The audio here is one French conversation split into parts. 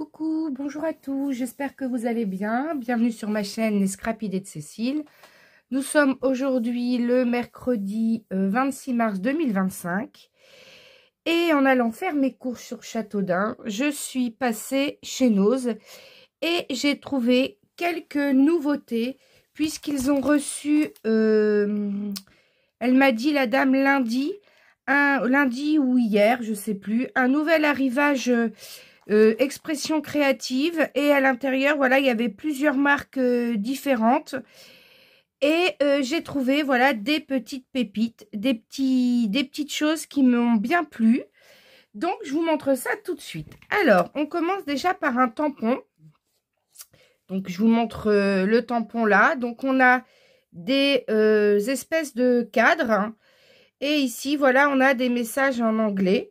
Coucou, bonjour à tous, j'espère que vous allez bien. Bienvenue sur ma chaîne Les Scrap Idées de Cécile. Nous sommes aujourd'hui le mercredi 26 mars 2025. Et en allant faire mes courses sur Châteaudun, je suis passée chez Nose et j'ai trouvé quelques nouveautés puisqu'ils ont reçu, elle m'a dit la dame lundi ou hier, je sais plus, un nouvel arrivage expression créative, et à l'intérieur, voilà, il y avait plusieurs marques différentes. Et j'ai trouvé, voilà, des petites pépites, des petites choses qui m'ont bien plu. Donc, je vous montre ça tout de suite. Alors, on commence déjà par un tampon. Donc, je vous montre le tampon là. Donc, on a des espèces de cadres, hein. Et ici, voilà, on a des messages en anglais.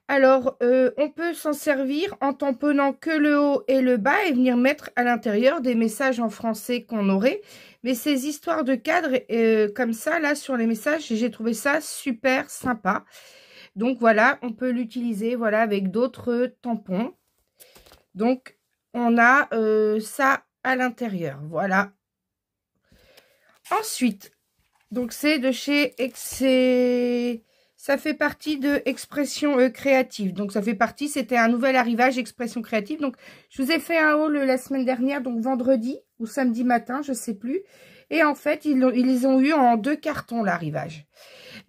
Alors, on peut s'en servir en tamponnant que le haut et le bas et venir mettre à l'intérieur des messages en français qu'on aurait. Mais ces histoires de cadres comme ça, là, sur les messages, j'ai trouvé ça super sympa. Donc, voilà, on peut l'utiliser, voilà, avec d'autres tampons. Donc, on a ça à l'intérieur, voilà. Ensuite, donc c'est de chez ça fait partie de Expression Créative. Donc, ça fait partie, c'était un nouvel arrivage Expression Créative. Donc, je vous ai fait un haul la semaine dernière, donc vendredi ou samedi matin, je sais plus. Et en fait, ils les ont eu en 2 cartons, l'arrivage.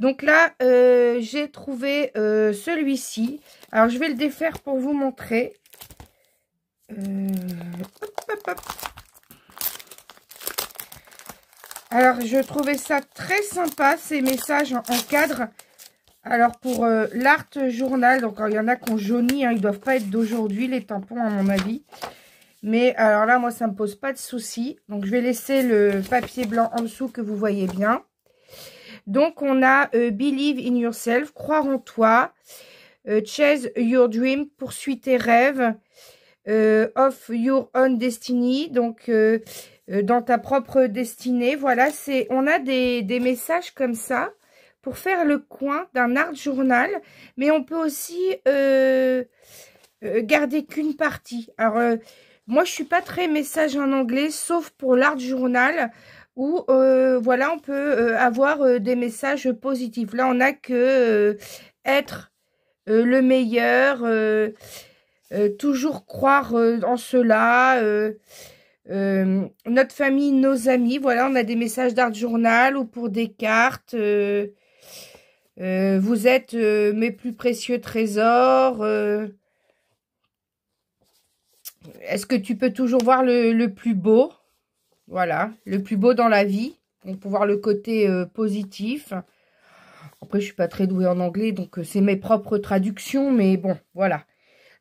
Donc là, j'ai trouvé celui-ci. Alors, je vais le défaire pour vous montrer. Hop, hop. Alors, je trouvais ça très sympa, ces messages en cadre. Alors, pour l'art journal, donc il y en a qui ont jauni, hein, ils ne doivent pas être d'aujourd'hui, les tampons, à mon avis. Mais alors là, moi, ça ne me pose pas de souci. Donc, je vais laisser le papier blanc en dessous que vous voyez bien. Donc, on a Believe in Yourself, croire en toi, Chase Your Dream, poursuis tes rêves, Of Your Own Destiny, donc dans ta propre destinée. Voilà, on a des messages comme ça pour faire le coin d'un art journal, mais on peut aussi garder qu'une partie. Alors, moi, je suis pas très message en anglais, sauf pour l'art journal, où, voilà, on peut avoir des messages positifs. Là, on a que être le meilleur, toujours croire en cela, notre famille, nos amis. Voilà, on a des messages d'art journal ou pour des cartes. Vous êtes mes plus précieux trésors. Est-ce que tu peux toujours voir le plus beau? Voilà, le plus beau dans la vie. Donc, pour voir le côté positif. Après, je suis pas très douée en anglais, donc c'est mes propres traductions. Mais bon, voilà.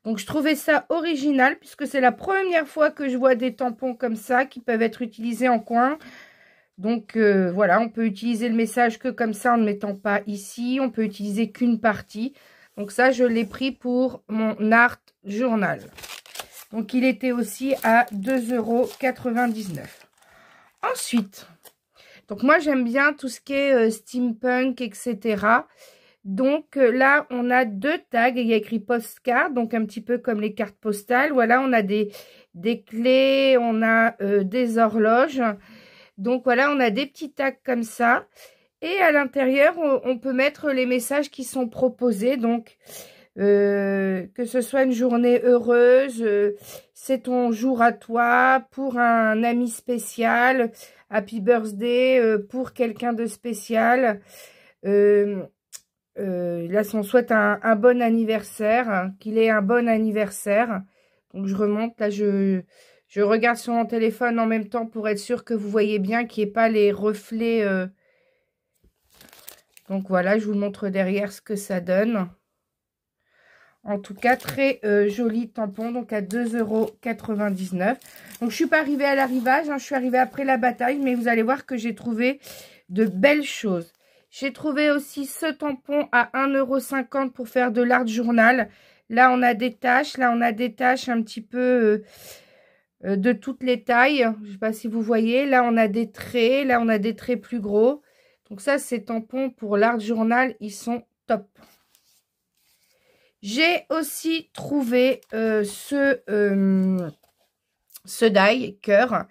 Donc, je trouvais ça original, puisque c'est la première fois que je vois des tampons comme ça, qui peuvent être utilisés en coin. Donc, voilà, on peut utiliser le message que comme ça, en ne mettant pas ici. On peut utiliser qu'une partie. Donc, ça, je l'ai pris pour mon art journal. Donc, il était aussi à 2,99 €. Ensuite, donc moi, j'aime bien tout ce qui est steampunk, etc. Donc, là, on a 2 tags. Il y a écrit postcard, donc un petit peu comme les cartes postales. Voilà, on a des clés, on a des horloges. Donc, voilà, on a des petits tags comme ça. Et à l'intérieur, on peut mettre les messages qui sont proposés. Donc, que ce soit une journée heureuse, c'est ton jour à toi, pour un ami spécial, happy birthday, pour quelqu'un de spécial. Là, on souhaite un bon anniversaire, hein, qu'il ait un bon anniversaire. Donc, je remonte, là, je regarde sur mon téléphone en même temps pour être sûr que vous voyez bien qu'il n'y ait pas les reflets. Donc, voilà, je vous montre derrière ce que ça donne. En tout cas, très joli tampon, donc à 2,99 €. Donc, je suis pas arrivée à l'arrivage, hein, je suis arrivée après la bataille, mais vous allez voir que j'ai trouvé de belles choses. J'ai trouvé aussi ce tampon à 1,50 € pour faire de l'art journal. Là, on a des taches, là, on a des taches un petit peu de toutes les tailles. Je ne sais pas si vous voyez. Là, on a des traits, là, on a des traits plus gros. Donc, ça, ces tampons pour l'art journal, ils sont top. J'ai aussi trouvé ce die cœur.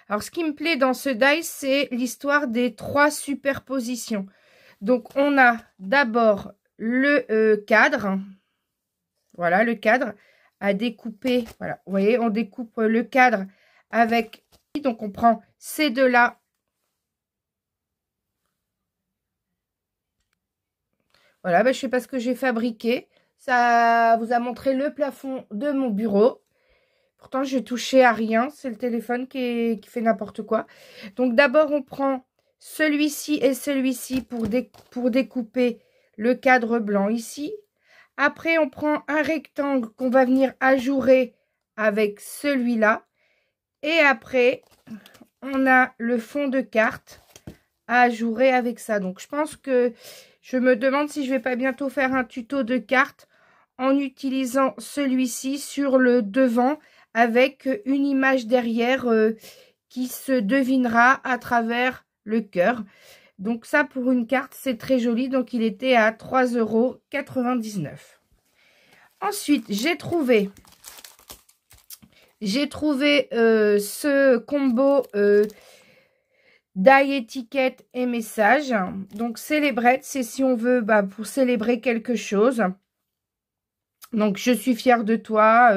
Alors, ce qui me plaît dans ce die, c'est l'histoire des 3 superpositions. Donc, on a d'abord le cadre. Voilà, le cadre à découper. Voilà, vous voyez, on découpe le cadre avec... Donc, on prend ces deux-là. Voilà, ben, je ne sais pas ce que j'ai fabriqué. Ça vous a montré le plafond de mon bureau. Pourtant, j'ai touché à rien. C'est le téléphone qui fait n'importe quoi. Donc, d'abord, on prend celui-ci et celui-ci pour découper le cadre blanc ici. Après, on prend un rectangle qu'on va venir ajourer avec celui-là. Et après, on a le fond de carte à ajourer avec ça. Donc, je pense que je me demande si je vais pas bientôt faire un tuto de cartes en utilisant celui-ci sur le devant avec une image derrière qui se devinera à travers le cœur. Donc ça, pour une carte, c'est très joli. Donc il était à 3,99 €. Ensuite, j'ai trouvé ce combo die étiquette et message. Donc célébrette, c'est si on veut pour célébrer quelque chose. Donc je suis fière de toi.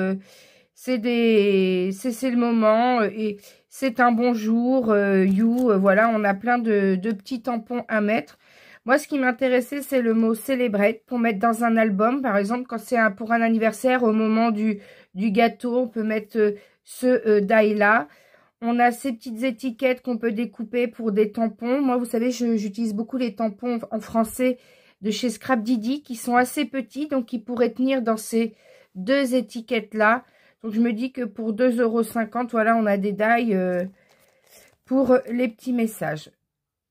C'est le moment et c'est un bon jour. Voilà, on a plein de petits tampons à mettre. Moi, ce qui m'intéressait, c'est le mot celebrate pour mettre dans un album. Par exemple, quand c'est pour un anniversaire, au moment du gâteau, on peut mettre ce die-là. On a ces petites étiquettes qu'on peut découper pour des tampons. Moi, vous savez, j'utilise beaucoup les tampons en français de chez Scrap Didi qui sont assez petits, donc qui pourraient tenir dans ces 2 étiquettes-là. Donc, je me dis que pour 2,50 €, voilà, on a des die pour les petits messages.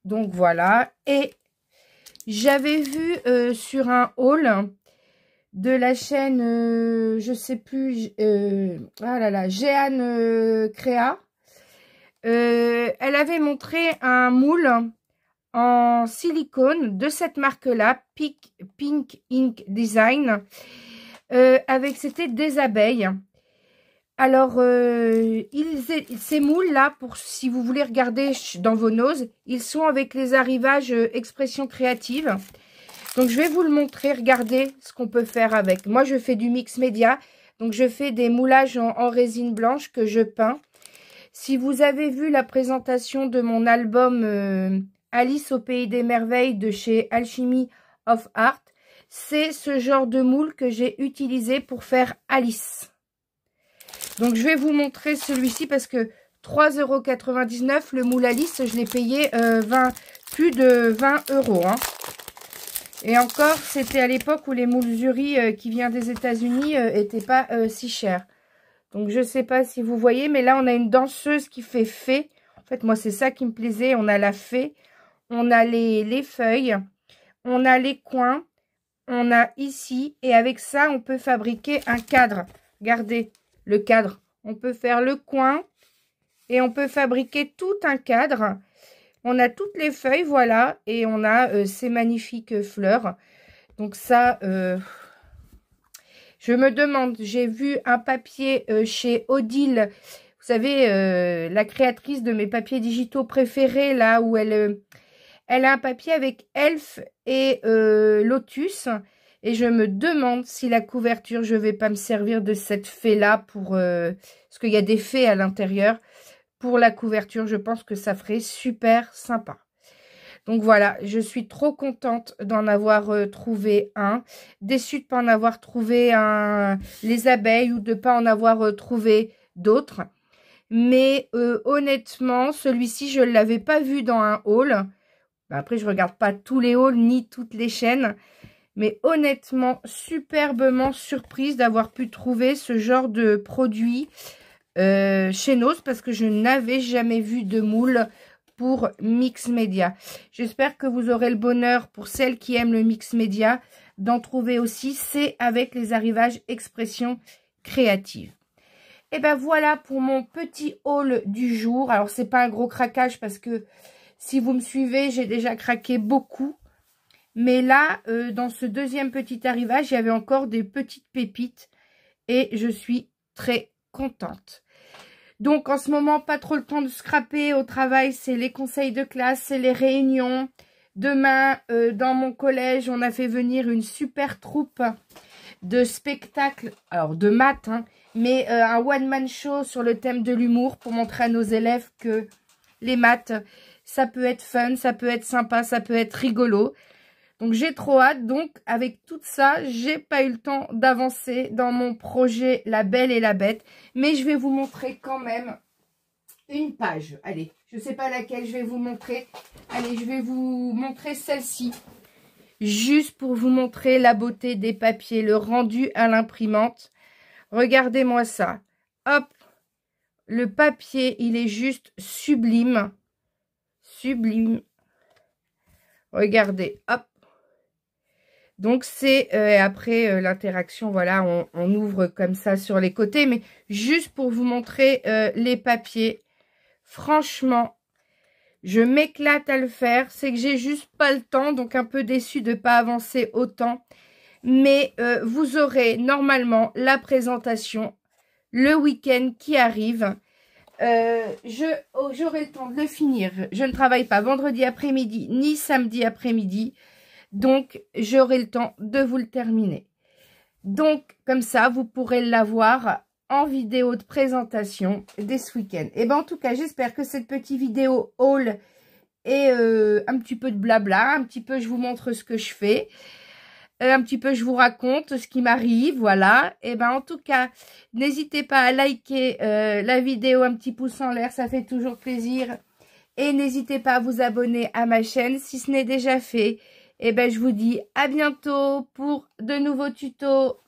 Donc, voilà. Et j'avais vu sur un haul de la chaîne, je sais plus, ah là là, Jeanne Créa. Elle avait montré un moule en silicone de cette marque-là, Pink Ink Design, c'était des abeilles. Alors, ces moules-là, si vous voulez regarder dans vos noses, ils sont avec les arrivages expression créative. Donc, je vais vous le montrer. Regardez ce qu'on peut faire avec. Moi, je fais du mix média. Donc, je fais des moulages en résine blanche que je peins. Si vous avez vu la présentation de mon album Alice au pays des merveilles de chez Alchemy of Art, c'est ce genre de moule que j'ai utilisé pour faire Alice. Donc, je vais vous montrer celui-ci parce que 3,99 €, le moule Alice, je l'ai payé plus de 20 €. Hein. Et encore, c'était à l'époque où les moules Zuri qui viennent des États-Unis n'étaient pas si chers. Donc, je ne sais pas si vous voyez, mais là, on a une danseuse qui fait fée. En fait, moi, c'est ça qui me plaisait. On a la fée, on a les feuilles, on a les coins, on a ici. Et avec ça, on peut fabriquer un cadre. Regardez le cadre. On peut faire le coin et on peut fabriquer tout un cadre. On a toutes les feuilles, voilà. Et on a ces magnifiques fleurs. Donc, ça... je me demande, j'ai vu un papier chez Odile, vous savez, la créatrice de mes papiers digitaux préférés, là où elle a un papier avec Elf et Lotus. Et je me demande si la couverture, je ne vais pas me servir de cette fée-là pour... parce qu'il y a des fées à l'intérieur. Pour la couverture, je pense que ça ferait super sympa. Donc voilà, je suis trop contente d'en avoir trouvé un. Déçue de ne pas en avoir trouvé les abeilles ou de ne pas en avoir trouvé d'autres. Mais honnêtement, celui-ci, je ne l'avais pas vu dans un haul. Après, je ne regarde pas tous les hauls ni toutes les chaînes. Mais honnêtement, superbement surprise d'avoir pu trouver ce genre de produit chez Nose. Parce que je n'avais jamais vu de moule pour mix média. J'espère que vous aurez le bonheur, pour celles qui aiment le mix média, d'en trouver aussi. C'est avec les arrivages expression créative. Et ben voilà pour mon petit haul du jour. Alors c'est pas un gros craquage parce que si vous me suivez, j'ai déjà craqué beaucoup. Mais là, dans ce deuxième petit arrivage, il y avait encore des petites pépites. Et je suis très contente. Donc, en ce moment, pas trop le temps de scraper au travail. C'est les conseils de classe, c'est les réunions. Demain, dans mon collège, on a fait venir une super troupe de spectacles. Alors, de maths, hein, mais un one-man show sur le thème de l'humour pour montrer à nos élèves que les maths, ça peut être fun, ça peut être sympa, ça peut être rigolo. Donc, j'ai trop hâte. Donc, avec tout ça, j'ai pas eu le temps d'avancer dans mon projet La Belle et la Bête. Mais je vais vous montrer quand même une page. Allez, je sais pas laquelle je vais vous montrer. Allez, je vais vous montrer celle-ci. Juste pour vous montrer la beauté des papiers, le rendu à l'imprimante. Regardez-moi ça. Hop, le papier, il est juste sublime. Sublime. Regardez, hop. Donc, c'est après l'interaction, voilà, on ouvre comme ça sur les côtés. Mais juste pour vous montrer les papiers, franchement, je m'éclate à le faire. C'est que j'ai juste pas le temps, donc un peu déçue de ne pas avancer autant. Mais vous aurez normalement la présentation le week-end qui arrive. J'aurai le temps de le finir. Je ne travaille pas vendredi après-midi ni samedi après-midi. Donc, j'aurai le temps de vous le terminer. Donc, comme ça, vous pourrez l'avoir en vidéo de présentation dès ce week-end. Et bien, en tout cas, j'espère que cette petite vidéo haul est un petit peu de blabla. Un petit peu, je vous montre ce que je fais. Un petit peu, je vous raconte ce qui m'arrive, voilà. Et ben, en tout cas, n'hésitez pas à liker la vidéo, un petit pouce en l'air, ça fait toujours plaisir. Et n'hésitez pas à vous abonner à ma chaîne si ce n'est déjà fait. Et ben, je vous dis à bientôt pour de nouveaux tutos.